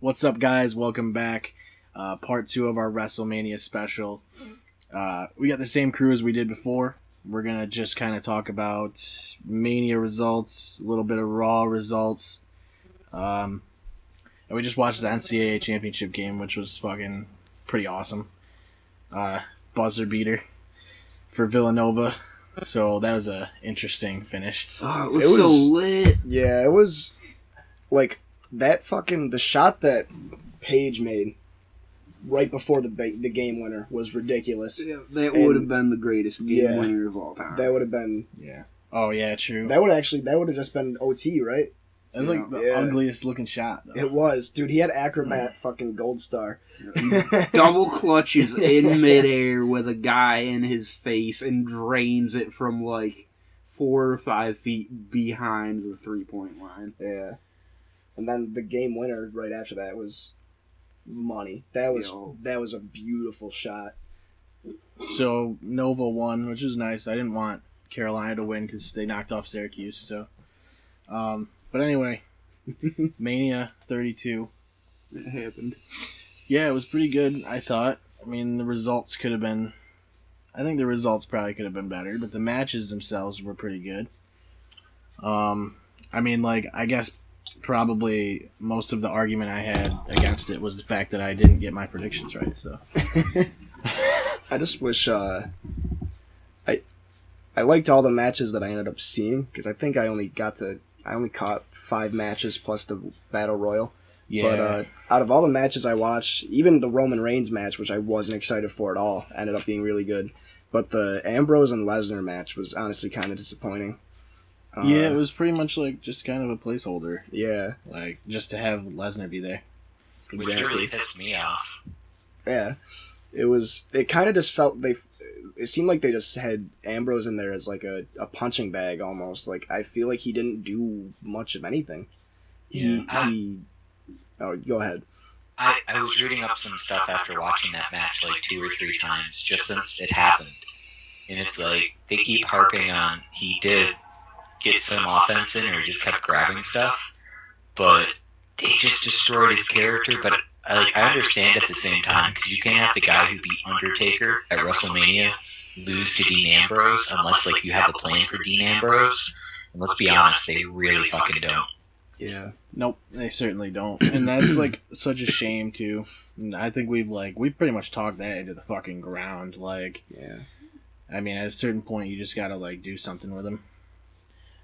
What's up, guys? Welcome back. Part 2 of our WrestleMania special. We got the same crew as we did before. We're going to just kind of talk about Mania results, a little bit of Raw results. And we just watched the NCAA championship game, which was fucking pretty awesome. Buzzer beater for Villanova. So that was a interesting finish. Oh, it was so lit. Yeah, it was like that fucking the shot that Paige made right before the game winner was ridiculous. Yeah, that would have been the greatest game winner of all time. That would have been Oh yeah, true. That would have just been OT, right? It was like the ugliest looking shot, though. It was. Dude, he had acrobat fucking gold star. Double clutches in midair with a guy in his face and drains it from like 4 or 5 feet behind the 3-point line. Yeah. And then the game winner right after that was money. That was a beautiful shot. So Nova won, which was nice. I didn't want Carolina to win because they knocked off Syracuse. So, but anyway, Mania 32. It happened. Yeah, it was pretty good. I thought. I mean, the results could have been. I think the results probably could have been better, but the matches themselves were pretty good. I mean, like, I guess probably most of the argument I had against it was the fact that I didn't get my predictions right. So I just wish I liked all the matches that I ended up seeing because I think I only caught 5 matches plus the Battle Royal. Yeah. But out of all the matches I watched, even the Roman Reigns match, which I wasn't excited for at all, ended up being really good. But the Ambrose and Lesnar match was honestly kind of disappointing. Yeah, it was pretty much like just kind of a placeholder. Yeah. Like, just to have Lesnar be there. Exactly. Which really pissed me off. Yeah. It kind of just felt, it seemed like they just had Ambrose in there as like a punching bag almost. Like, I feel like he didn't do much of anything. Oh, go ahead. I was reading up some stuff after watching that match like 2 or 3 times, just since it happened. And it's like, they keep harping on he did get some offense in, or he just kept grabbing stuff, but they just destroyed his character. But I understand at the same time, because you can't have the guy who beat Undertaker at WrestleMania lose to Dean Ambrose unless like you have a plan for Dean Ambrose. And let's be honest, they really fucking don't. Yeah. Nope, they certainly don't. And that's like such a shame too. And I think we've pretty much talked that into the fucking ground. Like, yeah. I mean, at a certain point, you just gotta like do something with him.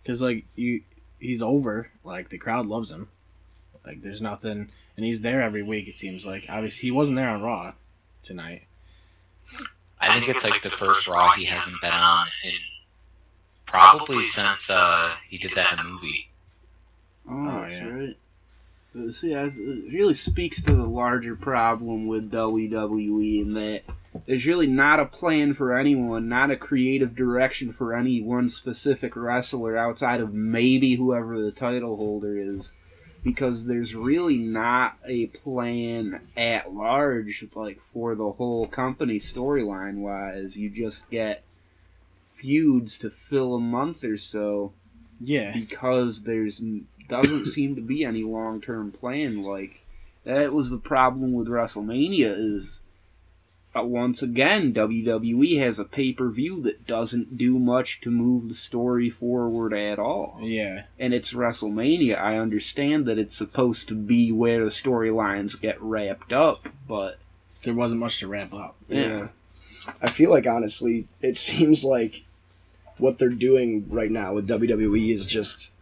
Because like he's over. Like, the crowd loves him. Like, there's nothing, and he's there every week. It seems like. Obviously, he wasn't there on Raw tonight. I think it's like the first Raw he hasn't been on in probably since he did that in a movie. Oh, that's right. But see, it really speaks to the larger problem with WWE in that there's really not a plan for anyone, not a creative direction for any one specific wrestler outside of maybe whoever the title holder is, because there's really not a plan at large, like, for the whole company storyline-wise. You just get feuds to fill a month or so. Yeah. Because doesn't seem to be any long-term plan. Like, that was the problem with WrestleMania is, once again, WWE has a pay-per-view that doesn't do much to move the story forward at all. Yeah. And it's WrestleMania. I understand that it's supposed to be where the storylines get wrapped up, but there wasn't much to wrap up. Yeah. I feel like, honestly, it seems like what they're doing right now with WWE is just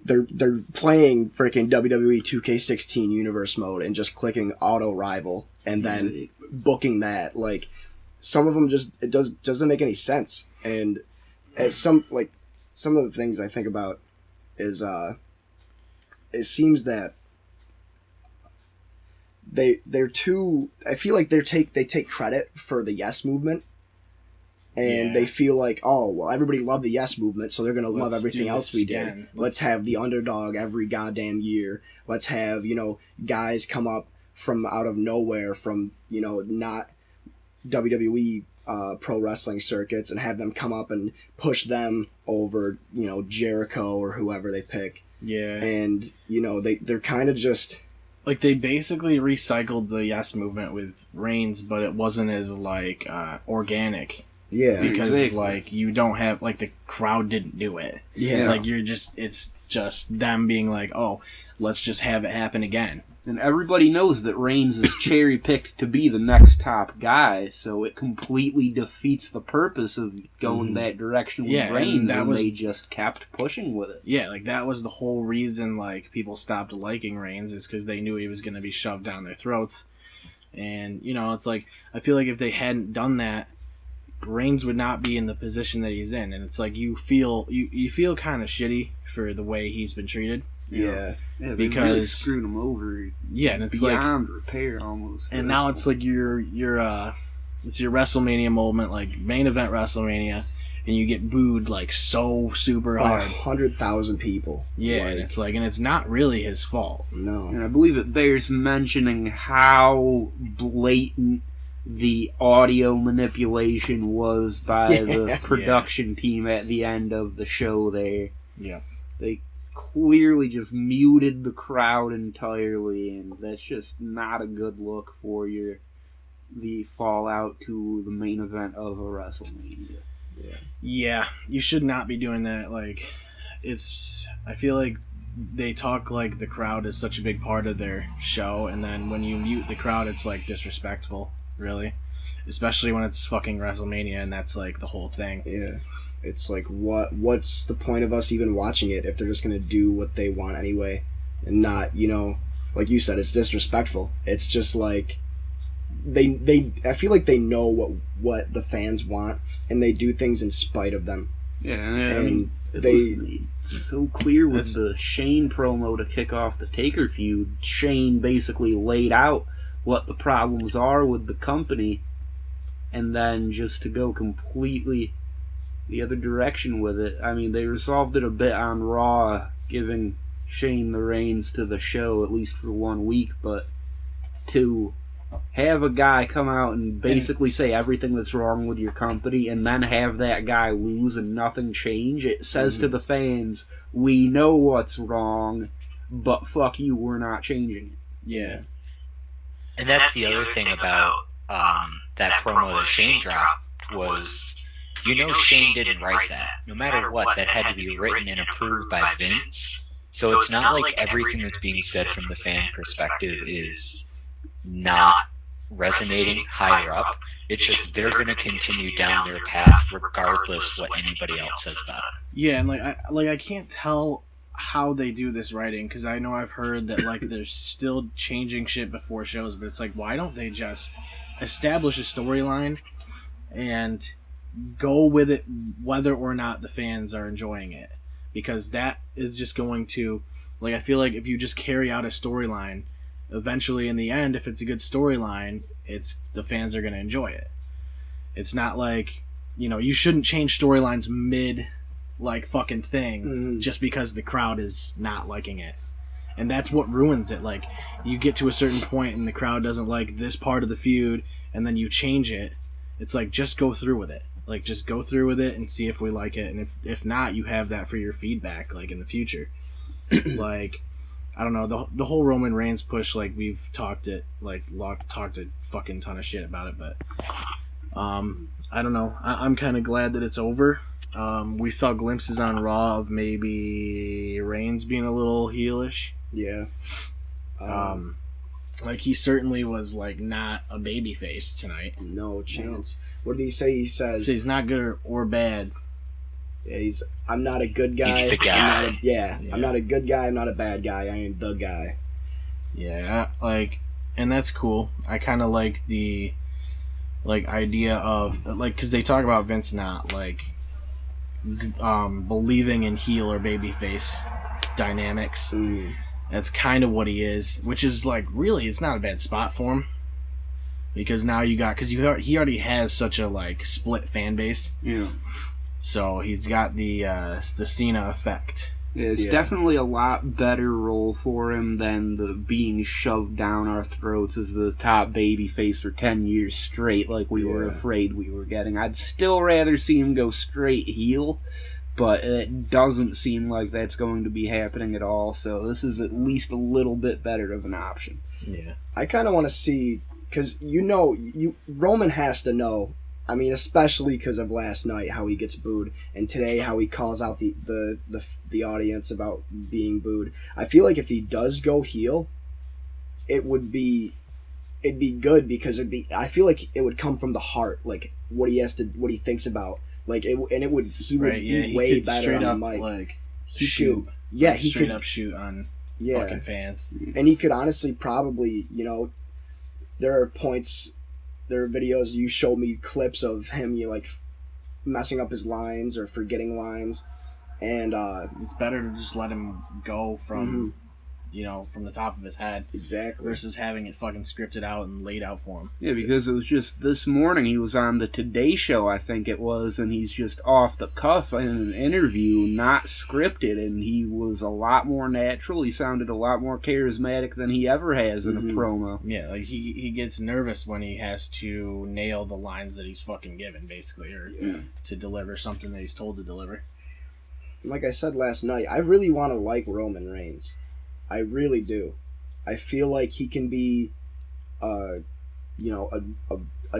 they're playing freaking WWE 2K16 universe mode and just clicking auto rival and then booking that. Like, some of them doesn't make any sense. And as some of the things I think about is it seems that they're too, I feel like they take credit for the Yes movement. And they feel like, oh, well, everybody loved the Yes movement, so they're going to love everything else we did. Let's have the underdog every goddamn year. Let's have, guys come up from out of nowhere from, not WWE pro wrestling circuits and have them come up and push them over, Jericho or whoever they pick. Yeah. And, they're kind of just like they basically recycled the Yes movement with Reigns, but it wasn't as like organic. Yeah, because like you don't have like the crowd didn't do it. Yeah, like it's just them being like, oh, let's just have it happen again. And everybody knows that Reigns is cherry picked to be the next top guy, so it completely defeats the purpose of going that direction with Reigns, and they just kept pushing with it. Yeah, like that was the whole reason like people stopped liking Reigns, is because they knew he was going to be shoved down their throats. And you know, it's like I feel like if they hadn't done that, Reigns would not be in the position that he's in, and it's like you feel kind of shitty for the way he's been treated. Yeah, because really screwed him over. Yeah, and it's beyond repair almost. And now it's like it's your WrestleMania moment, like main event WrestleMania, and you get booed like so super hard, 100,000 people. Yeah, and it's like, and it's not really his fault. No, and I believe it bears mentioning how blatant the audio manipulation was by the production team at the end of the show there. Yeah. They clearly just muted the crowd entirely, and that's just not a good look for the fallout to the main event of a WrestleMania. Yeah, you should not be doing that. Like, I feel like they talk like the crowd is such a big part of their show, and then when you mute the crowd, it's like disrespectful. Really, especially when it's fucking WrestleMania and that's like the whole thing. Yeah, it's like what's the point of us even watching it if they're just gonna do what they want anyway, and not, you know, like you said, it's disrespectful. It's just like they I feel like they know what the fans want, and they do things in spite of them. Yeah, I mean, it's so clear with the Shane promo to kick off the Taker feud. Shane basically laid out what the problems are with the company, and then just to go completely the other direction with it. I mean, they resolved it a bit on Raw, giving Shane the reins to the show, at least for 1 week, but to have a guy come out and basically say everything that's wrong with your company, and then have that guy lose and nothing change, it says to the fans, we know what's wrong, but fuck you, we're not changing it. Yeah. And that's the other thing about that promo that Shane dropped was, you know, Shane didn't write that. No matter what, that had to be written and approved by Vince. So it's not like everything that's being said from the fan perspective is not resonating higher up. It's just they're going to continue down their path regardless what anybody else says about it. Yeah, and I can't tell how they do this writing, because I know I've heard that like they're still changing shit before shows, but it's like, why don't they just establish a storyline and go with it whether or not the fans are enjoying it? Because that is just going to, like, I feel like if you just carry out a storyline, eventually in the end, if it's a good storyline, the fans are going to enjoy it. It's not like, you know, you shouldn't change storylines mid like fucking thing just because the crowd is not liking it, and that's what ruins it. Like, you get to a certain point and the crowd doesn't like this part of the feud, and then you change it. It's like, just go through with it. Like, just go through with it and see if we like it, and if not, you have that for your feedback, like in the future. Like, I don't know, the whole Roman Reigns push, like, we've talked a fucking ton of shit about it, but I don't know. I'm kind of glad that it's over. We saw glimpses on Raw of maybe Reigns being a little heelish. Yeah. Like, he certainly was like not a babyface tonight. No chance. What did he say? He says he's not good or bad. Yeah, I'm not a good guy. He's the guy. I'm not a good guy. I'm not a bad guy. I am the guy. Yeah, like, and that's cool. I kind of like the idea of, like, because they talk about Vince not like believing in heel or babyface dynamics. That's kind of what he is, which is like, really, it's not a bad spot for him, because now he already has such a like split fan base. Yeah. So he's got the Cena effect. Yeah, it's definitely a lot better role for him than the being shoved down our throats as the top babyface for 10 years straight, like we were afraid we were getting. I'd still rather see him go straight heel, but it doesn't seem like that's going to be happening at all, so this is at least a little bit better of an option. Yeah. I kind of want to see, because Roman has to know, I mean, especially because of last night, how he gets booed, and today how he calls out the audience about being booed. I feel like if he does go heel, it'd be good, because I feel like it would come from the heart, like what he thinks about, like he would be way better on the mic. Like he shoot, could, yeah, like he straight could up shoot on fucking fans, and he could honestly probably, there are videos you showed me clips of him, like messing up his lines or forgetting lines, and it's better to just let him go from from the top of his head, exactly, versus having it fucking scripted out and laid out for him. Yeah, because it was just this morning he was on the Today Show, I think it was, and he's just off the cuff in an interview, not scripted, and he was a lot more natural. He sounded a lot more charismatic than he ever has in a promo. Yeah, like he gets nervous when he has to nail the lines that he's fucking given, basically, or to deliver something that he's told to deliver. Like I said last night, I really want to like Roman Reigns. I really do. I feel like he can be, a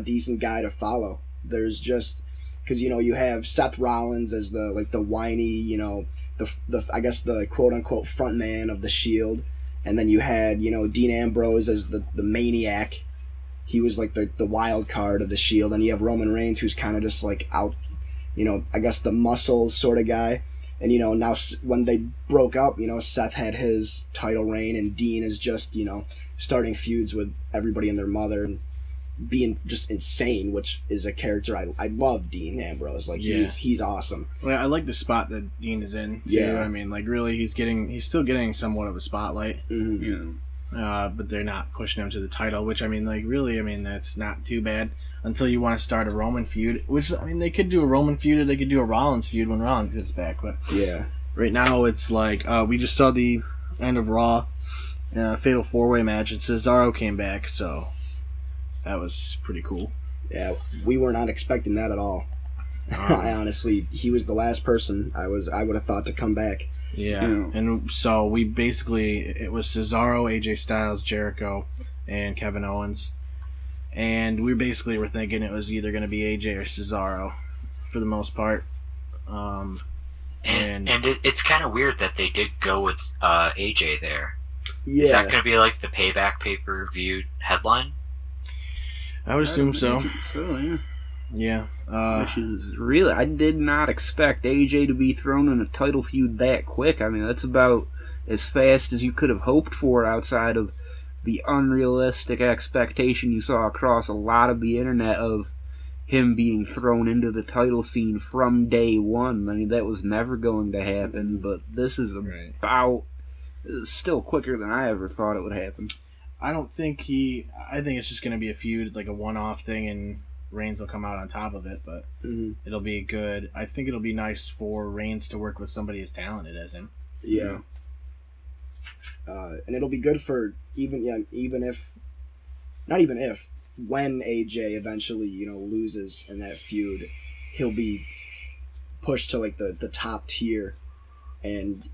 decent guy to follow. There's just, because you have Seth Rollins as the whiny, I guess the quote unquote front man of the Shield, and then you had Dean Ambrose as the maniac. He was like the wild card of the Shield, and you have Roman Reigns, who's kind of just like out, I guess the muscles sort of guy. And, now when they broke up, Seth had his title reign, and Dean is just, starting feuds with everybody and their mother and being just insane, which is a character I love. Dean Ambrose. Like, he's awesome. Well, I like the spot that Dean is in, too. Yeah. I mean, like, really, he's still getting somewhat of a spotlight. Mm-hmm. But they're not pushing him to the title, which, I mean, like, really, I mean, that's not too bad until you want to start a Roman feud, which, I mean, they could do a Roman feud or they could do a Rollins feud when Rollins gets back, but yeah, right now it's like, we just saw the end of Raw, Fatal 4-Way match, and Cesaro came back, so that was pretty cool. Yeah, we were not expecting that at all. I honestly, he was the last person I would have thought to come back. Yeah, and so it was Cesaro, AJ Styles, Jericho, and Kevin Owens. And we basically were thinking it was either going to be AJ or Cesaro for the most part. And it's kind of weird that they did go with AJ there. Yeah. Is that going to be like the Payback pay-per-view headline? I would assume so. So, yeah. Yeah. Which is really, I did not expect AJ to be thrown in a title feud that quick. I mean, that's about as fast as you could have hoped for outside of the unrealistic expectation you saw across a lot of the internet of him being thrown into the title scene from day one. I mean, that was never going to happen, but this is still quicker than I ever thought it would happen. I think it's just going to be a feud, like a one-off thing, and Reigns will come out on top of it, but it'll be good. I think it'll be nice for Reigns to work with somebody as talented as him. Yeah. And it'll be good for when AJ eventually, loses in that feud, he'll be pushed to like the top tier, and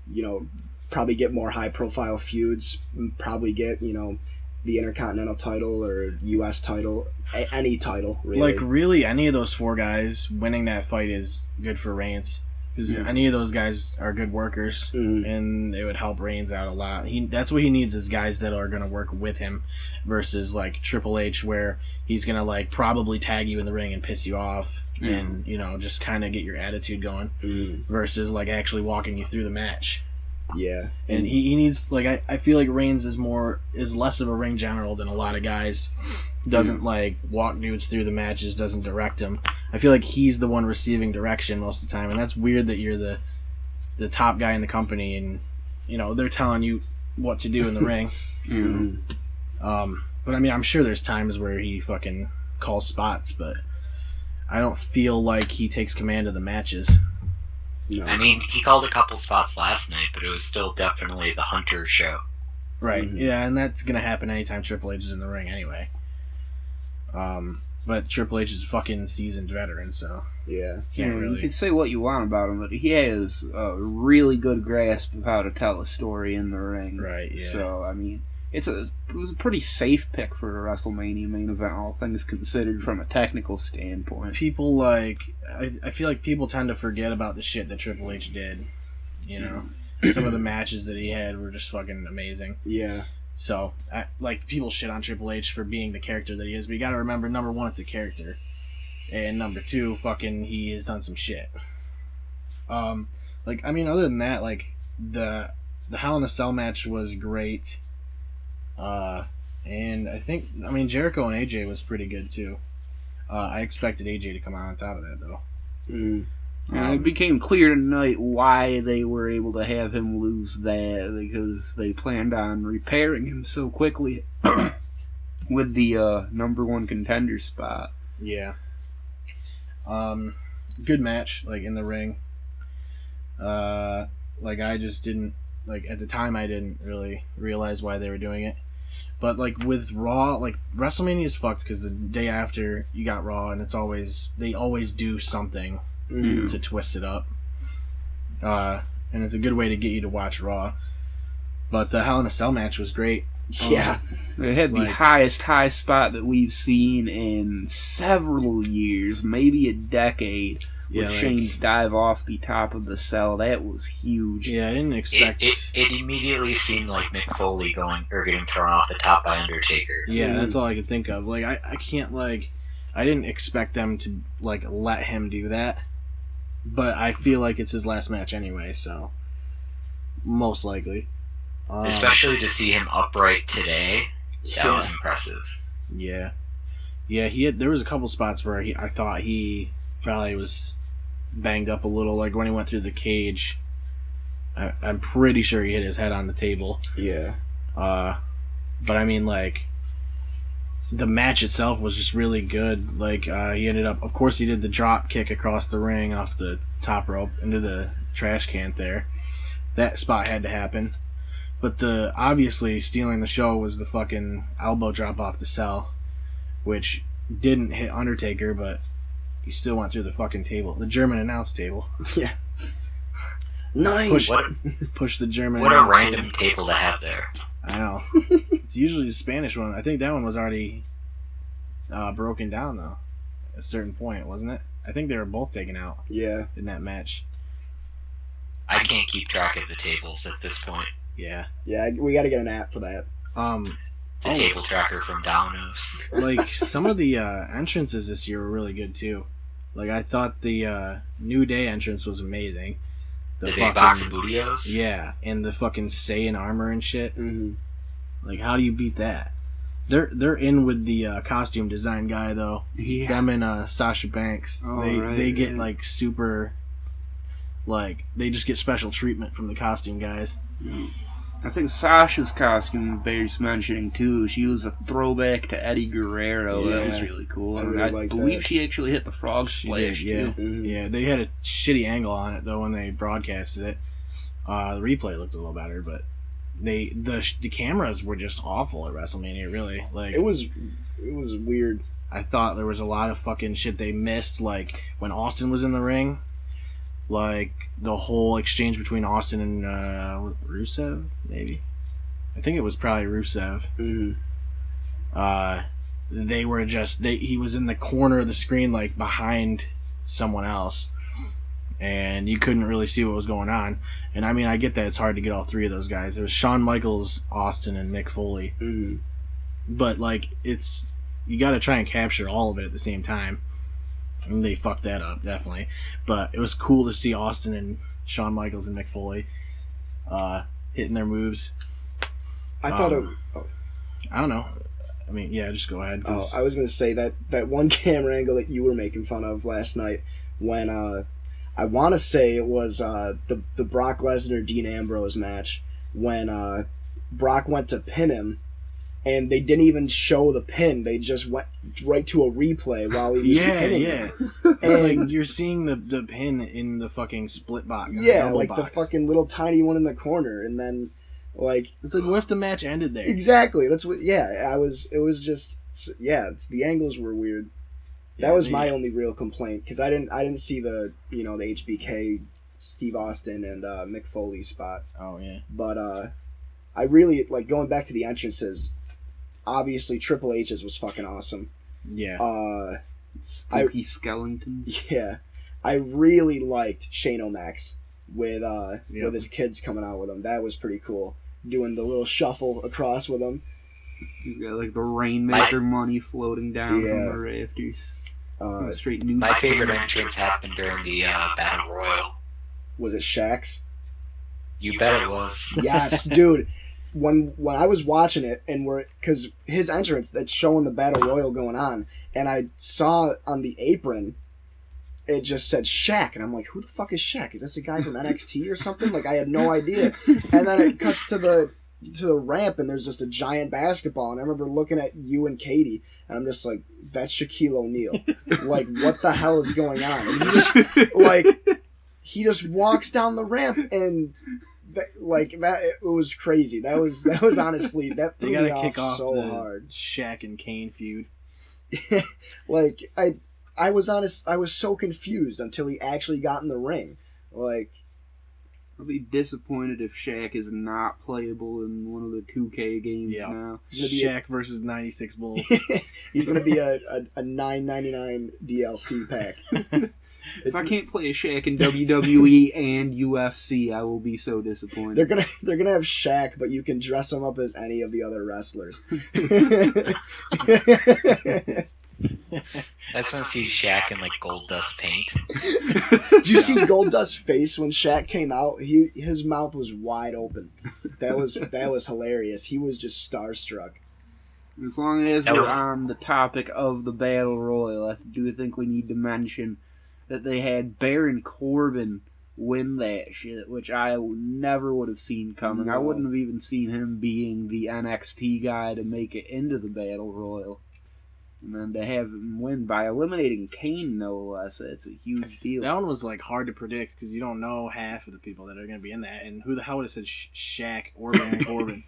probably get more high profile feuds, probably get the Intercontinental title or U.S. title, any title really. Like really, any of those four guys winning that fight is good for Reigns. Because any of those guys are good workers, and it would help Reigns out a lot. That's what he needs, is guys that are going to work with him, versus like Triple H, where he's going to like probably tag you in the ring and piss you off, and just kind of get your attitude going, versus like actually walking you through the match. Yeah, and he needs, like, I feel like Reigns is less of a ring general than a lot of guys. Doesn't like walk dudes through the matches, doesn't direct them. I feel like he's the one receiving direction most of the time, and that's weird that you're the top guy in the company, and they're telling you what to do in the ring. But I mean, I'm sure there's times where he fucking calls spots, but I don't feel like he takes command of the matches. No. I mean, he called a couple spots last night, but it was still definitely the Hunter show. Right. Yeah, and that's gonna happen anytime Triple H is in the ring anyway. But Triple H is a fucking seasoned veteran, so Yeah. can't really. You can say what you want about him, but he has a really good grasp of how to tell a story in the ring. Right, yeah. So, I mean, it was a pretty safe pick for a WrestleMania main event, all things considered, from a technical standpoint. People like I feel like people tend to forget about the shit that Triple H did. You know, some of the matches that he had were just fucking amazing. Yeah. So, like, people shit on Triple H for being the character that he is, but you gotta remember, number one, it's a character. And number two, fucking, he has done some shit. Like, I mean, other than that, like, the Hell in a Cell match was great. And I think, I mean, Jericho and AJ was pretty good, too. I expected AJ to come out on top of that, though. Mm. It became clear tonight why they were able to have him lose that, because they planned on repairing him so quickly with the number one contender spot. Yeah. Good match, like, in the ring. Like, I just didn't, like, at the time I didn't really realize why they were doing it. But, like, with Raw, like, WrestleMania is fucked because the day after you got Raw, and they always do something to twist it up. And it's a good way to get you to watch Raw. But the Hell in a Cell match was great. Yeah. It had the highest high spot that we've seen in several years, maybe a decade. With Shane's dive off the top of the cell, that was huge. Yeah, I didn't expect. It immediately seemed like Mick Foley getting thrown off the top by Undertaker. Yeah, that's all I could think of. Like, I can't, like, I didn't expect them to, like, let him do that. But I feel like it's his last match anyway, so most likely. Especially to see him upright today, that was impressive. Yeah, there was a couple spots where I thought he probably was banged up a little, like when he went through the cage. I'm pretty sure he hit his head on the table. Yeah. But I mean, like, the match itself was just really good. Like, he ended up, of course, he did the drop kick across the ring off the top rope into the trash can there. That spot had to happen. But obviously stealing the show was the fucking elbow drop off the cell, which didn't hit Undertaker, but he still went through the fucking table. The German announce table. Yeah. Nice. Push the German What a announce random table to have there. I know. It's usually the Spanish one. I think that one was already broken down, though, at a certain point, wasn't it? I think they were both taken out in that match. I can't keep track of the tables at this point. Yeah. Yeah, we got to get an app for that. The table tracker from Domino's. Like, some of the entrances this year were really good, too. Like, I thought the New Day entrance was amazing. The big box bootios? Yeah, and the fucking Saiyan armor and shit. Mm-hmm. Like, how do you beat that? They're in with the costume design guy, though. Yeah. Them and Sasha Banks. They get, like, super... Like, they just get special treatment from the costume guys. I think Sasha's costume bears mentioning, too. She was a throwback to Eddie Guerrero. Yeah. That was really cool. I really like believe that. she actually hit the frog splash, Yeah. too. Mm-hmm. Yeah, they had a shitty angle on it, though, when they broadcasted it. The replay looked a little better, but the cameras were just awful at WrestleMania, really. Like, It was weird. I thought there was a lot of fucking shit they missed, like, when Austin was in the ring. Like, the whole exchange between Austin and Rusev, maybe? I think it was probably Rusev. Mm-hmm. They were just... he was in the corner of the screen, like, behind someone else. And you couldn't really see what was going on. And, I mean, I get that it's hard to get all three of those guys. It was Shawn Michaels, Austin, and Mick Foley. Mm-hmm. But, like, it's... You gotta try and capture all of it at the same time. And they fucked that up, definitely. But it was cool to see Austin and Shawn Michaels and Mick Foley hitting their moves. I thought I don't know. I mean, yeah, just go ahead. Oh, I was going to say that one camera angle that you were making fun of last night when I want to say it was the Brock Lesnar Dean Ambrose match when Brock went to pin him. And they didn't even show the pin. They just went right to a replay while he was pinning him. It's like you're seeing the pin in the fucking split box. Yeah, like box. The fucking little tiny one in the corner. And then, like... It's like, what if the match ended there? Exactly. That's what... Yeah, it was just... Yeah, the angles were weird. That was my only real complaint, because I didn't see the the HBK, Steve Austin and Mick Foley spot. Oh yeah. But I really like going back to the entrances. Obviously, Triple H's was fucking awesome. Yeah. Spooky skeletons. Yeah, I really liked Shane O'Max with his kids coming out with him. That was pretty cool. Doing the little shuffle across with him. You got like the Rainmaker money floating down from the rafters. Straight news. My favorite entrance happened during the Battle Royal. Was it Shaq's? You bet it was. Yes, dude. When I was watching it, and because his entrance, that's showing the Battle Royal going on, and I saw on the apron, it just said Shaq, and I'm like, who the fuck is Shaq? Is this a guy from NXT or something? Like, I had no idea. And then it cuts to the ramp, and there's just a giant basketball, and I remember looking at you and Katie, and I'm just like, that's Shaquille O'Neal. Like, what the hell is going on? And he just walks down the ramp, and it was crazy. That was honestly, that threw me off so hard. Shaq and Kane feud. Like, I was honest, I was so confused until he actually got in the ring. Like, I'll be disappointed if Shaq is not playable in one of the 2K games now. It's gonna be Shaq versus 96 Bulls. He's gonna be a $9.99 DLC pack. If I can't play a Shaq in WWE and UFC, I will be so disappointed. They're gonna have Shaq, but you can dress him up as any of the other wrestlers. I just want to see Shaq in like gold dust paint. Did you see Goldust's face when Shaq came out? His mouth was wide open. That was hilarious. He was just starstruck. As long as we're on the topic of the Battle Royal, I do think we need to mention that they had Baron Corbin win that shit, which I never would have seen coming. No. I wouldn't have even seen him being the NXT guy to make it into the Battle Royal. And then to have him win by eliminating Kane, no less, it's a huge deal. That one was like hard to predict because you don't know half of the people that are going to be in that. And who the hell would have said Shaq or Baron Corbin?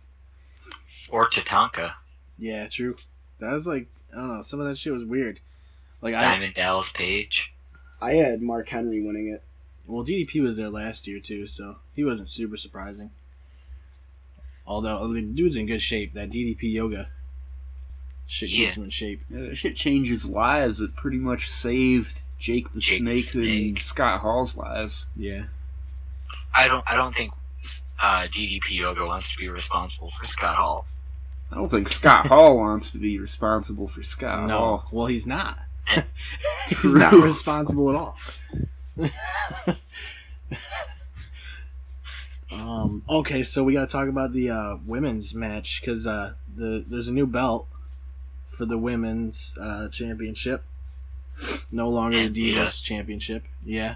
Or Tatanka. Yeah, true. That was like, I don't know, some of that shit was weird. Like Diamond Dallas Page. I had Mark Henry winning it. Well, DDP was there last year too, so he wasn't super surprising. Although the dude's in good shape. That DDP yoga shit keeps him in shape. Yeah, that shit changes lives. It pretty much saved Jake the Snake and Scott Hall's lives. Yeah. I don't think DDP Yoga wants to be responsible for Scott Hall. I don't think Scott Hall wants to be responsible for Scott Hall. Well, he's not. And He's not responsible at all. Okay, so we got to talk about the women's match because there's a new belt for the women's championship. No longer the Divas championship. Yeah.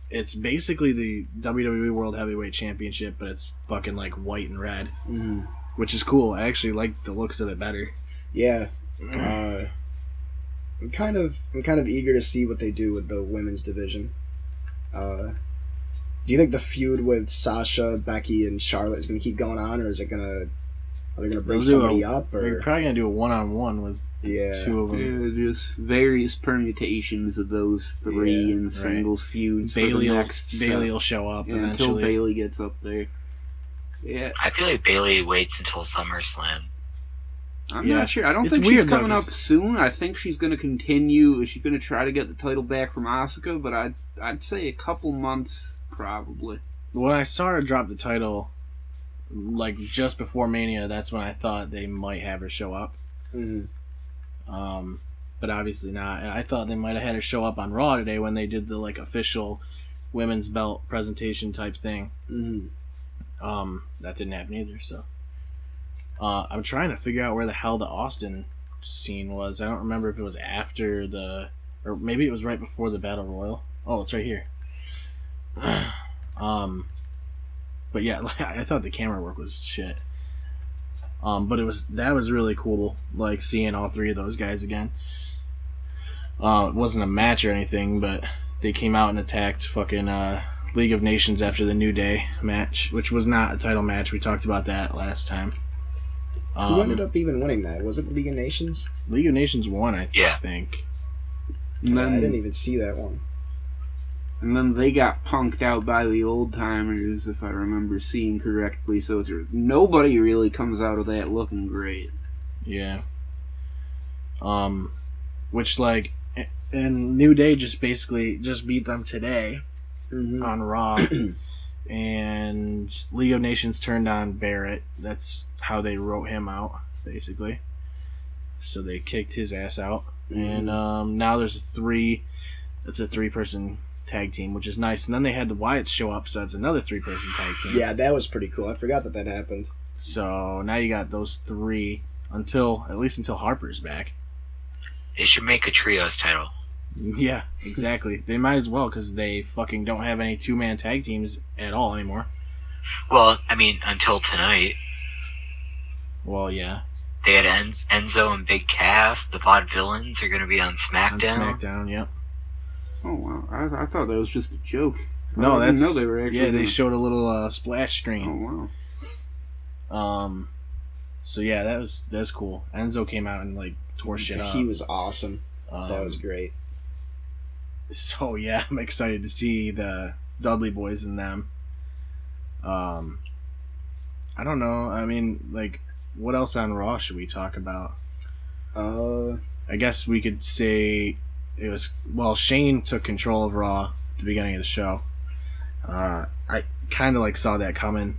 It's basically the WWE World Heavyweight Championship, but it's fucking like white and red, which is cool. I actually like the looks of it better. Yeah. I'm kind of eager to see what they do with the women's division. Do you think the feud with Sasha, Becky, and Charlotte is going to keep going on, or are they going to bring somebody up? Or they're probably going to do a one-on-one with two of them. Yeah, just various permutations of those three in singles feuds. Bailey will show up eventually. Until Bailey gets up there. Yeah, I feel like Bailey waits until SummerSlam. I'm not sure. I don't think she's coming up soon. I think she's going to continue. She's going to try to get the title back from Asuka, but I'd say a couple months probably. When I saw her drop the title, like just before Mania, that's when I thought they might have her show up. But obviously not. And I thought they might have had her show up on Raw today when they did the like official women's belt presentation type thing. That didn't happen either. So I'm trying to figure out where the hell the Austin scene was. I don't remember if it was after or maybe it was right before the Battle Royal. Oh, it's right here. But yeah, I thought the camera work was shit. But that was really cool, like seeing all three of those guys again. It wasn't a match or anything, but they came out and attacked fucking League of Nations after the New Day match, which was not a title match. We talked about that last time. Who ended up even winning that? Was it the League of Nations? League of Nations won, I Yeah. think. And then, I didn't even see that one. And then they got punked out by the old timers, if I remember seeing correctly. So nobody really comes out of that looking great. Yeah. Which, like, and New Day just basically just beat them today on Raw. And League of Nations turned on Barrett. That's how they wrote him out, basically. So they kicked his ass out. And now there's it's a 3-person tag team, which is nice. And then they had the Wyatts show up, so that's another 3-person tag team. Yeah, that was pretty cool. I forgot that happened. So now you got those 3 at least until Harper's back. They should make a trios title. Yeah, exactly. They might as well, because they fucking don't have any 2-man tag teams at all anymore. Well, I mean, until tonight. Well, yeah. They had Enzo and Big Cass. The Vaudevillains are going to be on SmackDown. On SmackDown, yep. Oh, wow. I thought that was just a joke. No, I didn't know they were actually... Yeah, they showed a little splash screen. Oh, wow. So, yeah, that was cool. Enzo came out and, like, tore shit up. He was awesome. That was great. So, yeah, I'm excited to see the Dudley Boys and them. I don't know. I mean, like, what else on Raw should we talk about? I guess we could say it was... Well, Shane took control of Raw at the beginning of the show. I kind of, like, saw that coming.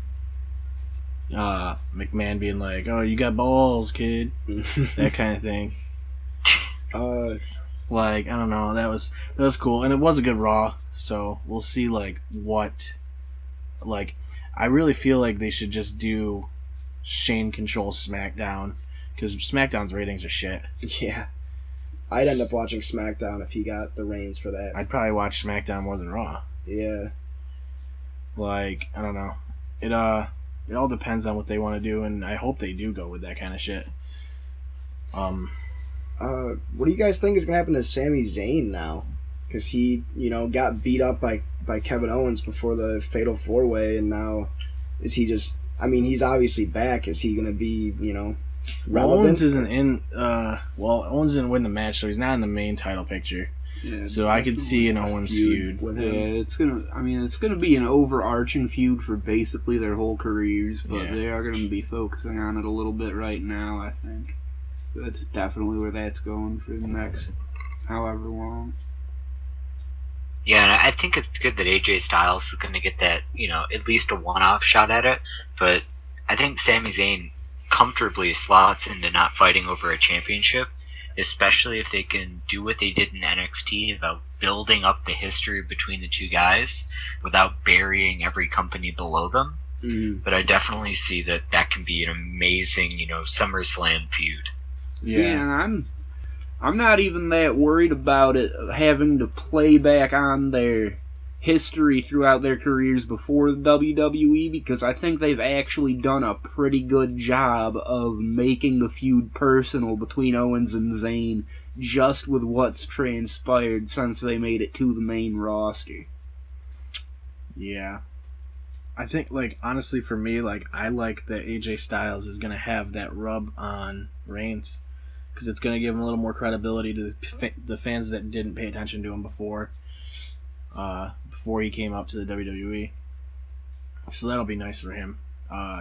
McMahon being like, "Oh, you got balls, kid." That kind of thing. Like, I don't know, that was cool, and it was a good Raw. So we'll see, like, what, like, I really feel like they should just do Shane control SmackDown, because SmackDown's ratings are shit. Yeah, I'd end up watching SmackDown if he got the reins for that. I'd probably watch SmackDown more than Raw. Yeah, like, I don't know, it all depends on what they want to do, and I hope they do go with that kind of shit. What do you guys think is going to happen to Sami Zayn now? Because he, got beat up by Kevin Owens before the Fatal 4-Way, and now is he just... I mean, he's obviously back. Is he going to be, relevant? Owens isn't in... Owens didn't win the match, so he's not in the main title picture. Yeah, so I could see an Owens feud with him. Yeah, it's gonna be an overarching feud for basically their whole careers, but they are gonna be focusing on it a little bit right now, I think. That's definitely where that's going for the next however long. Yeah, and I think it's good that AJ Styles is going to get that, at least a one-off shot at it. But I think Sami Zayn comfortably slots into not fighting over a championship, especially if they can do what they did in NXT about building up the history between the two guys without burying every company below them. But I definitely see that can be an amazing, SummerSlam feud. Yeah, and I'm not even that worried about it having to play back on their history throughout their careers before the WWE, because I think they've actually done a pretty good job of making the feud personal between Owens and Zayn just with what's transpired since they made it to the main roster. Yeah. I think, like, honestly for me, like, I like that AJ Styles is going to have that rub on Reigns, because it's going to give him a little more credibility to the fans that didn't pay attention to him before he came up to the WWE. So that'll be nice for him.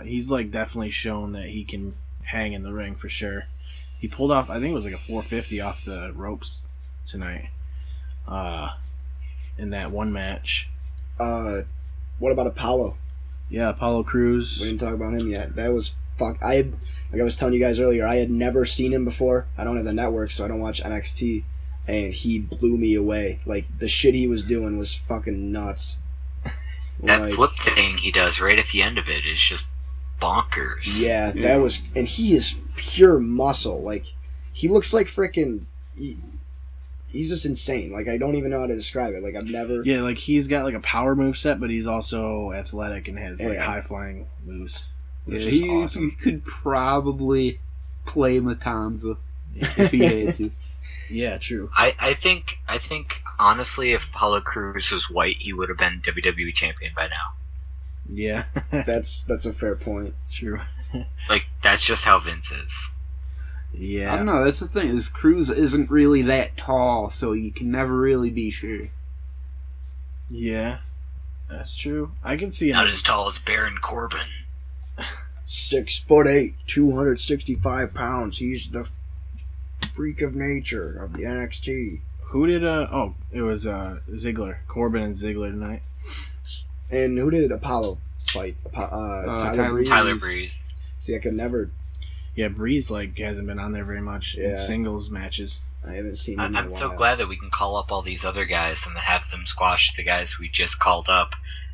He's, like, definitely shown that he can hang in the ring for sure. He pulled off, I think it was like a 450 off the ropes tonight in that one match. What about Apollo? Yeah, Apollo Crews. We didn't talk about him yet. That was fuck. Like I was telling you guys earlier, I had never seen him before. I don't have the network, so I don't watch NXT. And he blew me away. Like, the shit he was doing was fucking nuts. That flip thing he does right at the end of it is just bonkers. Yeah, that was... And he is pure muscle. Like, he looks like freaking... He's just insane. Like, I don't even know how to describe it. Like, I've never... Yeah, like, he's got, like, a power move set, but he's also athletic and has, like, high-flying moves. Which is awesome. He could probably play Matanza if he had to. Yeah, true. I think honestly, if Apollo Crews was white, he would have been WWE champion by now. Yeah. That's a fair point. True. Like, that's just how Vince is. Yeah. I don't know, that's the thing, is Cruz isn't really that tall, so you can never really be sure. Yeah. That's true. I can see him Not as tall as Baron Corbin. 6'8", 265 pounds. He's the freak of nature of the NXT. Who did it was Ziggler. Corbin and Ziggler tonight. And who did Apollo fight? Tyler Breeze. Tyler Breeze. See, I could never. Yeah, Breeze hasn't been on there very much in singles matches. I haven't seen him in a I'm while. so glad that we can call up all these other guys and then have them squash the guys we just called up,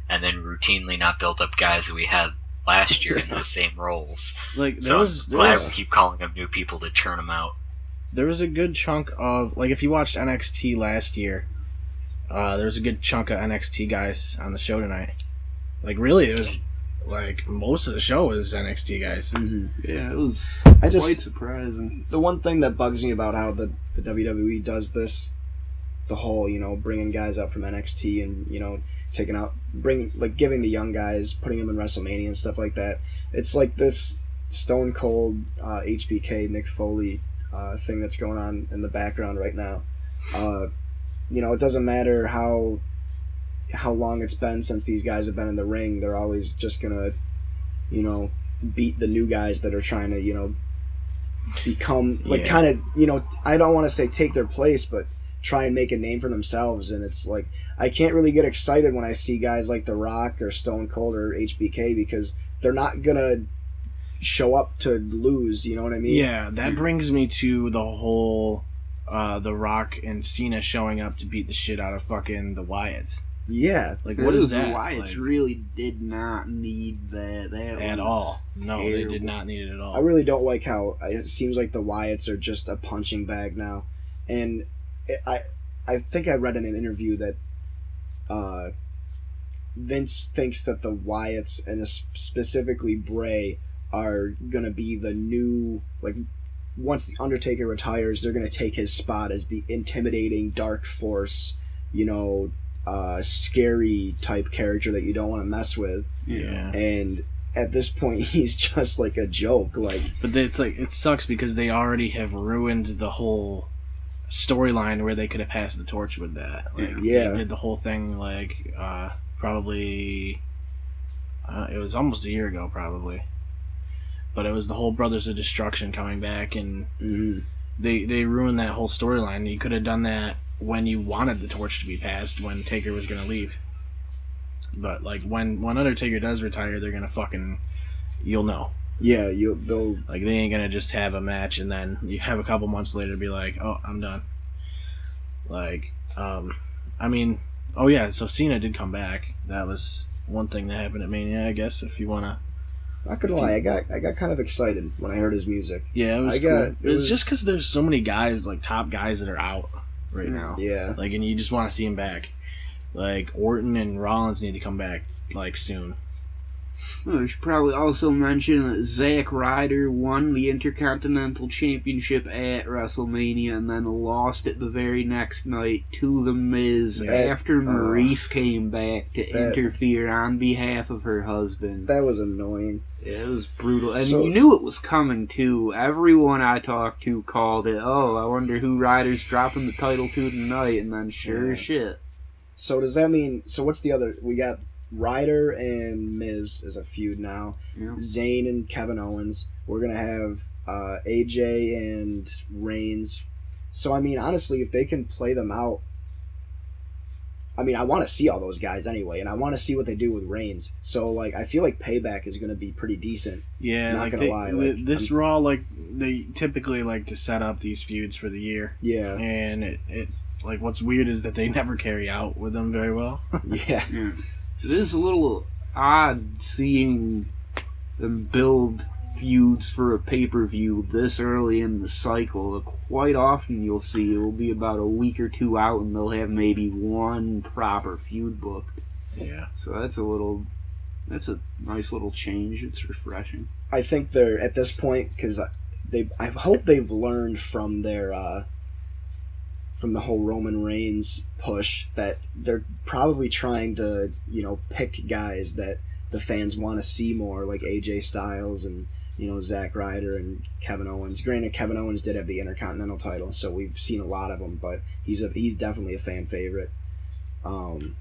and then routinely not build up guys that we had last year in those same roles. Like I'm glad we keep calling up new people to churn them out. There was a good chunk of, like, if you watched NXT last year, there was a good chunk of NXT guys on the show tonight. Like, really, it was, like, most of the show was NXT guys. Mm-hmm. Yeah, it was quite surprising. The one thing that bugs me about how the WWE does this, the whole, bringing guys up from NXT and, giving the young guys, putting them in WrestleMania and stuff like that. It's like this Stone Cold, HBK, Mick Foley thing that's going on in the background right now. It doesn't matter how long it's been since these guys have been in the ring. They're always just gonna, beat the new guys that are trying to, become kind of, I don't want to say take their place, but try and make a name for themselves. And it's like, I can't really get excited when I see guys like The Rock or Stone Cold or HBK, because they're not gonna show up to lose, you know what I mean? Yeah, that brings me to the whole The Rock and Cena showing up to beat the shit out of fucking the Wyatts. Yeah. Like, what is that? The Wyatts really did not need that at all. No, terrible. They did not need it at all. I really don't like how it seems like the Wyatts are just a punching bag now. And I think I read in an interview that Vince thinks that the Wyatts, and specifically Bray, are gonna be the new, like, once the Undertaker retires, they're gonna take his spot as the intimidating dark force, scary type character that you don't want to mess with. Yeah. And at this point, he's just like a joke. Like, but it's like, it sucks because they already have ruined the whole storyline where they could have passed the torch with that. Like, yeah. They did the whole thing like probably it was almost a year ago probably. But it was the whole Brothers of Destruction coming back, and they ruined that whole storyline. You could have done that when you wanted the torch to be passed, when Taker was going to leave. But, like, when Undertaker does retire, they're going to fucking... You'll know. Yeah, they'll... Like, they ain't going to just have a match, and then you have a couple months later be like, oh, I'm done. Like, I mean... Oh, yeah, so Cena did come back. That was one thing that happened at Mania, I guess, if you want to... Not gonna lie, I got kind of excited when I heard his music. Yeah, it was cool. It was just because there's so many guys, like top guys, that are out right now. Yeah. Like, and you just want to see him back. Like, Orton and Rollins need to come back, like, soon. Well, we should probably also mention that Zack Ryder won the Intercontinental Championship at WrestleMania and then lost it the very next night to The Miz after Maurice came back to interfere on behalf of her husband. That was annoying. It was brutal. And you knew it was coming, too. Everyone I talked to called it, oh, I wonder who Ryder's dropping the title to tonight, and then sure as shit. So does that mean... So what's the other... We got... Ryder and Miz is a feud now. Yeah. Zayn and Kevin Owens. We're going to have AJ and Reigns. So, I mean, honestly, if they can play them out... I mean, I want to see all those guys anyway, and I want to see what they do with Reigns. So, like, I feel like Payback is going to be pretty decent. Yeah, not going to lie. Like, this Raw, like, they typically like to set up these feuds for the year. Yeah. And it like, what's weird is that they never carry out with them very well. Yeah. It is a little odd seeing them build feuds for a pay-per-view this early in the cycle. Quite often you'll see it will be about a week or two out and they'll have maybe one proper feud booked. Yeah. So that's a nice little change. It's refreshing. I think they're, at this point, because I hope they've learned from their... from the whole Roman Reigns push, that they're probably trying to, pick guys that the fans want to see more, like AJ Styles and Zack Ryder and Kevin Owens. Granted, Kevin Owens did have the Intercontinental title, so we've seen a lot of him, but he's definitely a fan favorite. And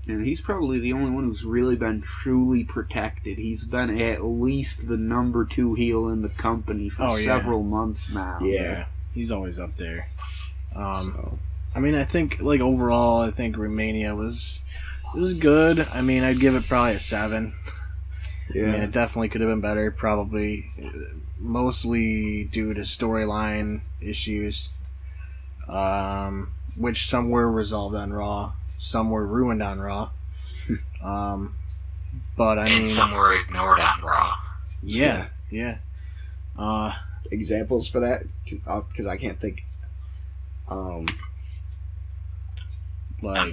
he's probably the only one who's really been truly protected. He's been at least the number 2 heel in the company for several months now. Yeah, he's always up there. I mean, I think overall, I think Romania was good. I mean, I'd give it probably a 7. Yeah, I mean, it definitely could have been better. Probably, mostly due to storyline issues, which some were resolved on Raw, some were ruined on Raw. But I mean, some were ignored on Raw. Yeah. Examples for that, because I can't think. I'm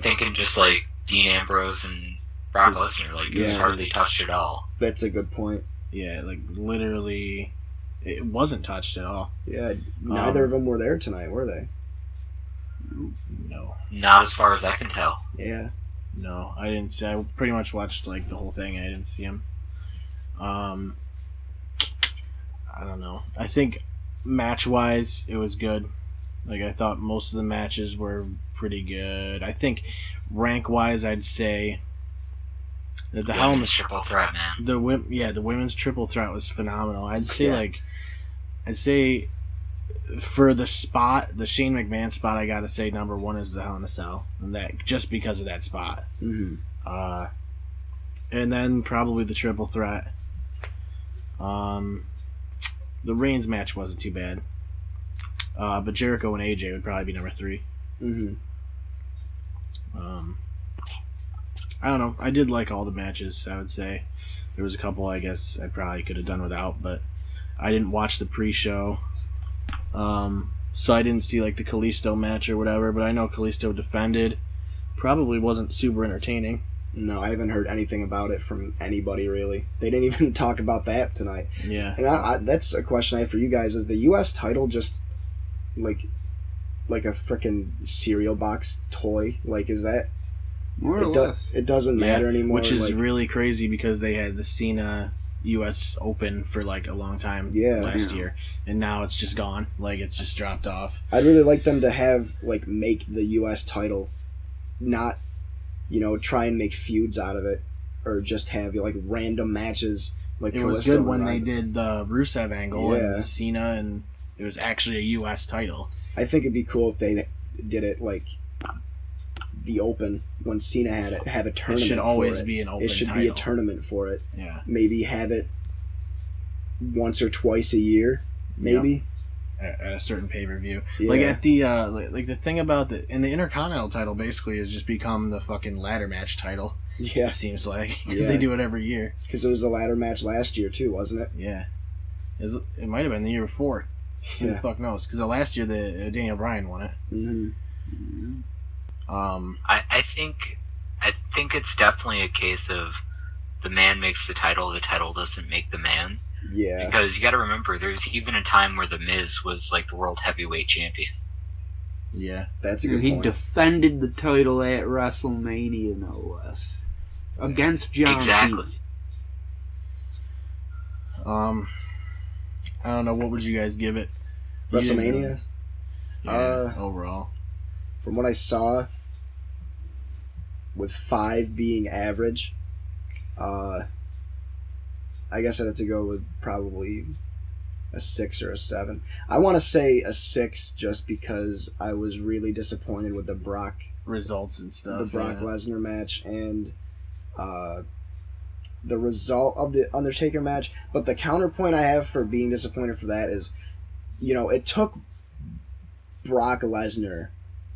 thinking just Dean Ambrose and Brock Lesnar. It was hardly touched at all. That's a good point. Yeah, literally, it wasn't touched at all. Yeah, neither of them were there tonight, were they? No. Not as far as I can tell. Yeah. No, I didn't see. I pretty much watched the whole thing. I didn't see him. I don't know. I think match-wise, it was good. I thought most of the matches were pretty good. I think rank-wise, I'd say that the women's triple threat, man. The women's triple threat was phenomenal. I'd say for the spot, the Shane McMahon spot, I gotta say number 1 is the Hell in a Cell, and that just because of that spot. Mm-hmm. And then probably the triple threat. The Reigns match wasn't too bad. But Jericho and AJ would probably be number 3. Mm-hmm. I don't know. I did like all the matches, I would say. There was a couple I guess I probably could have done without, but I didn't watch the pre-show. So I didn't see the Kalisto match or whatever, but I know Kalisto defended. Probably wasn't super entertaining. No, I haven't heard anything about it from anybody, really. They didn't even talk about that tonight. Yeah. And that's a question I have for you guys. Is the U.S. title just like a freaking cereal box toy? Is that... More or less. It doesn't matter anymore. Which is really crazy because they had the Cena U.S. Open for a long time last year, and now it's just gone. It's just dropped off. I'd really like them to have make the U.S. title, not try and make feuds out of it, or just have random matches. It was good when they did the Rusev angle and Cena, and it was actually a U.S. title. I think it'd be cool if they did it the Open when Cena had it, have a tournament. It should always be an Open. It should title. be a tournament for it. Yeah. Maybe have it once or twice a year. Maybe. Yep. At a certain pay-per-view. Yeah. At the the thing about the Intercontinental title basically has just become the fucking ladder match title. Yeah. It seems because they do it every year. Because it was a ladder match last year too, wasn't it? Yeah. It might have been the year before. Who the fuck knows? Because last year the Daniel Bryan won it. Mm-hmm. I think it's definitely a case of the man makes the title doesn't make the man. Yeah. Because you got to remember, there's even a time where The Miz was the world heavyweight champion. Yeah. That's a good He point. defended the title at WrestleMania, no less. Against John Exactly. Cena. I don't know. What would you guys give it? WrestleMania? Overall. From what I saw, with 5 being average, I guess I'd have to go with probably a 6 or a 7. I want to say a 6 just because I was really disappointed with the Brock results and stuff. The Brock Lesnar match and the result of the Undertaker match. But the counterpoint I have for being disappointed for that is, it took Brock Lesnar,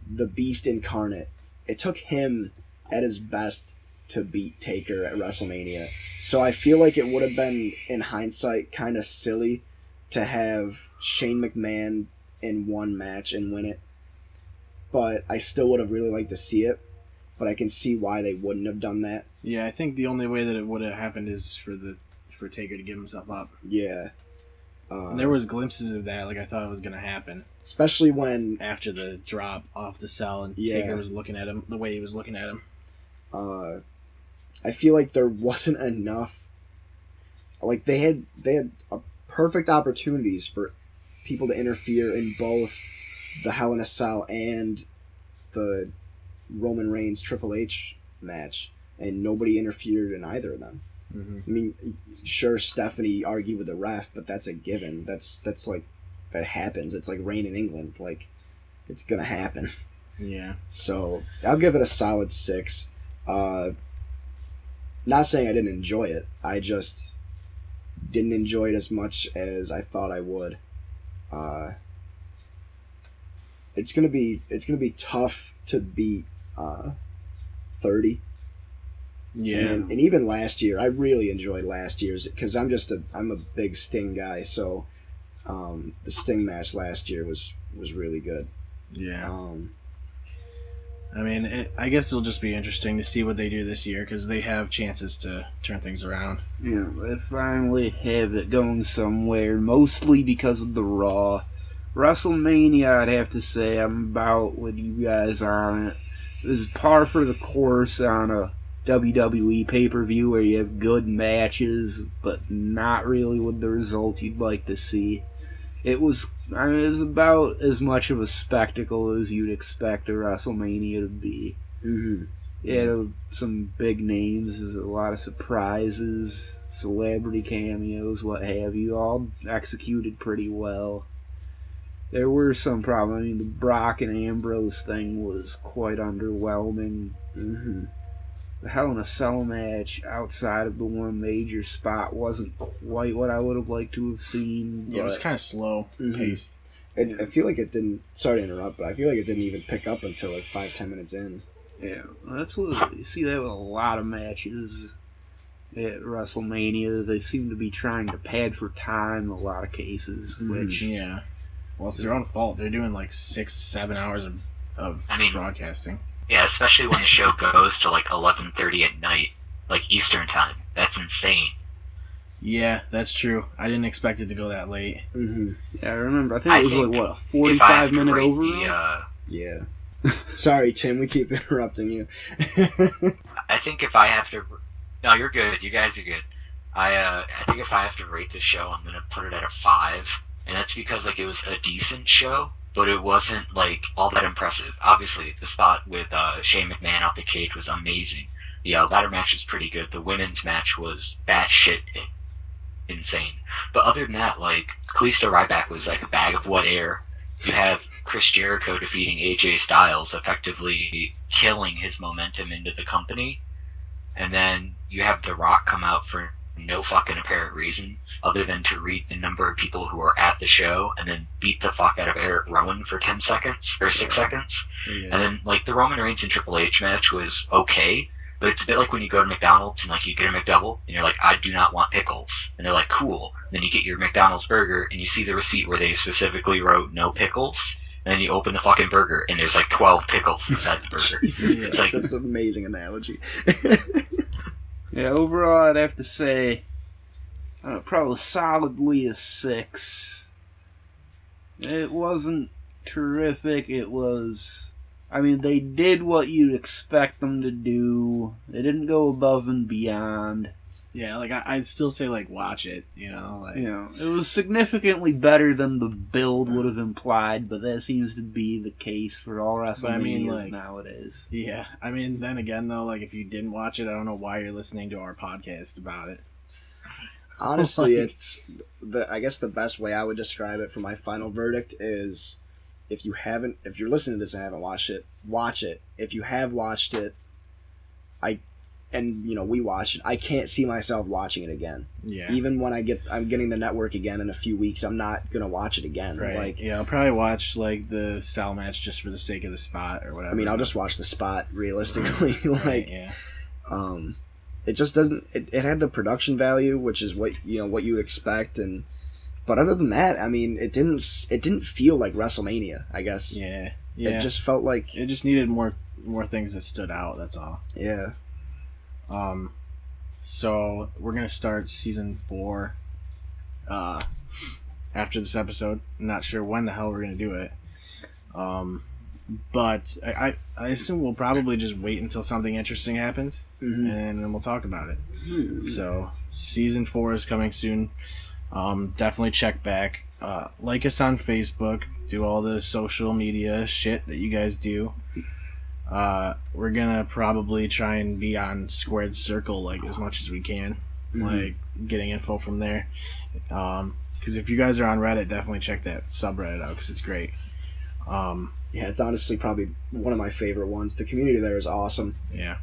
the Beast incarnate, it took him at his best to beat Taker at WrestleMania. So I feel like it would have been, in hindsight, kind of silly to have Shane McMahon in one match and win it. But I still would have really liked to see it. But I can see why they wouldn't have done that. Yeah, I think the only way that it would have happened is for Taker to give himself up. Yeah. And there was glimpses of that, I thought it was going to happen. Especially when... After the drop off the cell and Taker was looking at him the way he was looking at him. I feel like there wasn't enough. Like they had a perfect opportunities for people to interfere in both the Hell in a Cell and the Roman Reigns Triple H match, and nobody interfered in either of them. Mm-hmm. I mean, sure, Stephanie argued with the ref, but that's a given. That's like that happens. It's like rain in England. Like it's gonna happen. Yeah. So I'll give it a solid 6. Not saying I didn't enjoy it. I just didn't enjoy it as much as I thought I would. It's gonna be tough to beat 30. Yeah. And even last year, I really enjoyed last year's because I'm a big Sting guy. So the Sting match last year was really good. Yeah. I mean, I guess it'll just be interesting to see what they do this year because they have chances to turn things around. Yeah, they finally have it going somewhere, mostly because of the Raw. WrestleMania, I'd have to say, I'm about with you guys on it. It was par for the course on a WWE pay-per-view where you have good matches, but not really with the result you'd like to see. It was about as much of a spectacle as you'd expect a WrestleMania to be. Mm-hmm. It had some big names, there's a lot of surprises, celebrity cameos, what have you, all executed pretty well. There were some problems. I mean, the Brock and Ambrose thing was quite underwhelming. Mm-hmm. The Hell in a Cell match outside of the one major spot wasn't quite what I would have liked to have seen. Yeah, it was kind of slow paced. I feel like it didn't. Sorry to interrupt, but I feel like it didn't even pick up until like 5-10 minutes in. Yeah, that's what you see that with a lot of matches at WrestleMania. They seem to be trying to pad for time in a lot of cases, which Yeah. Well, it's their own fault. They're doing like 6-7 hours of broadcasting. Yeah, especially when the show goes to like 11:30 at night, like Eastern time. That's insane. Yeah, that's true. I didn't expect it to go that late. Mm-hmm. Yeah, I remember. I think it was like what, a 45-minute overall. Yeah. Sorry, Tim. We keep interrupting you. I think if I have to, no, you're good. You guys are good. I think if I have to rate this show, I'm gonna put it at a 5, and that's because like it was a decent show, but it wasn't like all that impressive. Obviously, the spot with Shane McMahon off the cage was amazing. The ladder match was pretty good. The women's match was batshit insane. But other than that, like Kalisto Ryback was like a bag of wet air. You have Chris Jericho defeating AJ Styles, effectively killing his momentum into the company, and then you have The Rock come out for no fucking apparent reason other than to read the number of people who are at the show and then beat the fuck out of Eric Rowan for 10 seconds or 6 seconds. Yeah. And then like the Roman Reigns and Triple H match was okay, but it's a bit like when you go to McDonald's and like you get a McDouble and you're like, I do not want pickles, and they're like, cool. And then you get your McDonald's burger and you see the receipt where they specifically wrote no pickles, and then you open the fucking burger and there's like 12 pickles inside the burger. Jesus, It's like, that's an amazing analogy. Yeah, overall, I'd have to say probably solidly a 6. It wasn't terrific. It was... I mean, they did what you'd expect them to do. They didn't go above and beyond. Yeah, like I'd still say like watch it, you know. Like, You know, it was significantly better than the build would have implied, but that seems to be the case for all WrestleManias nowadays. Yeah, I mean, then again though, like if you didn't watch it, I don't know why you're listening to our podcast about it. Honestly, Like- it's I guess the best way I would describe it for my final verdict is if you're listening to this and haven't watched it, watch it. If you have watched it, we watched it, I can't see myself watching it again. Yeah. Even when I'm getting the network again in a few weeks, I'm not gonna watch it again. Right. Like, yeah, I'll probably watch like the Sal match just for the sake of the spot or whatever. I mean, I'll just watch the spot realistically. Like, Right, yeah. It just doesn't. It had the production value, which is what you expect, but other than that, I mean, it didn't feel like WrestleMania. I guess. Yeah. Yeah. It just felt like it just needed more things that stood out. That's all. Yeah. So we're gonna start season 4 after this episode. I'm not sure when the hell we're gonna do it. But I assume we'll probably just wait until something interesting happens, Mhm. and then we'll talk about it. Hmm. So season 4 is coming soon. Definitely check back. Like us on Facebook. Do all the social media shit that you guys do. We're gonna probably try and be on Squared Circle like as much as we can, like getting info from there. Because if you guys are on Reddit, definitely check that subreddit out because it's great. Yeah, it's honestly probably one of my favorite ones. The community there is awesome. Yeah.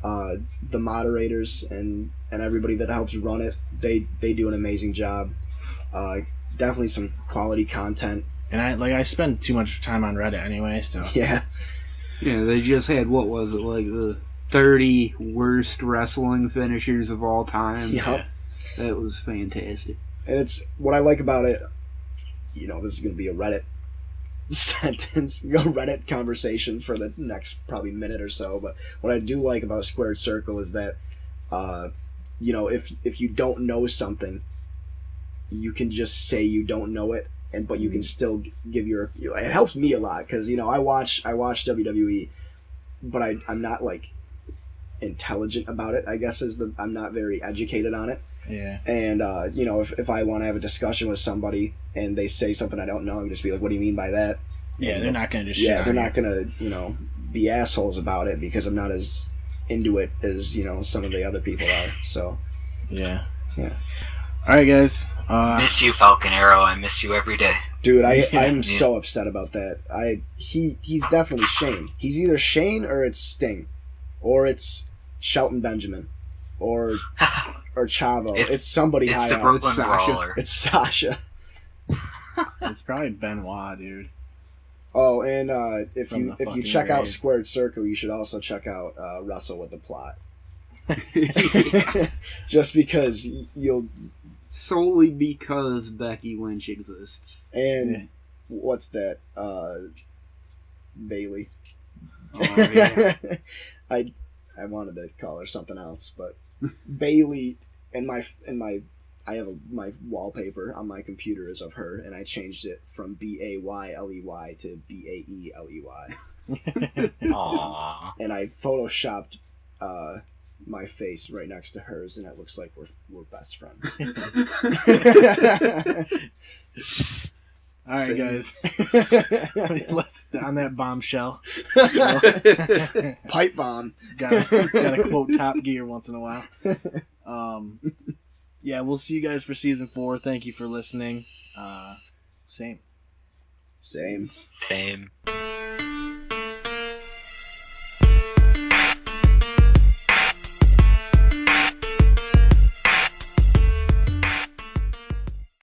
The moderators and everybody that helps run it, they do an amazing job. Definitely some quality content. And I spend too much time on Reddit anyway, so Yeah. Yeah, they just had, what was it, like the 30 worst wrestling finishers of all time. Yep. That was fantastic. And it's what I like about it. This is going to be a Reddit sentence, a Reddit conversation for the next probably minute or so. But what I do like about Squared Circle is that, if you don't know something, you can just say you don't know it, but you can still give your. It helps me a lot because I watch WWE, but I'm not like intelligent about it. I guess I'm not very educated on it. yeah. And if I want to have a discussion with somebody and they say something I don't know, I'm just be like, "What do you mean by that?" Yeah, And they're not gonna just they're not gonna be assholes about it because I'm not as into it as some of the other people are. So Yeah. Yeah. All right, guys. Miss you, Falcon Arrow. I miss you every day. dude, I'm so upset about that. He's definitely Shane. He's either Shane or it's Sting, or it's Shelton Benjamin, or Chavo. It's somebody It's high the up. Brooklyn Sasha. Brawler. It's Sasha. It's probably Benoit, dude. Oh, and if From you the fucking check out grave. Squared Circle, you should also check out Wrestle with the Plot. Just because you'll Solely because Becky Lynch exists. and Yeah. what's that? Bailey. Oh, yeah. I wanted to call her something else, but Bailey and my I have my wallpaper on my computer is of her, and I changed it from Bayley to Baeley, Aww. and I photoshopped my face right next to hers, and it looks like we're best friends. All right, guys. Let's on that bombshell. Pipe bomb. Gotta quote Top Gear once in a while. Yeah, we'll see you guys for season 4. Thank you for listening. Same. Same. Same.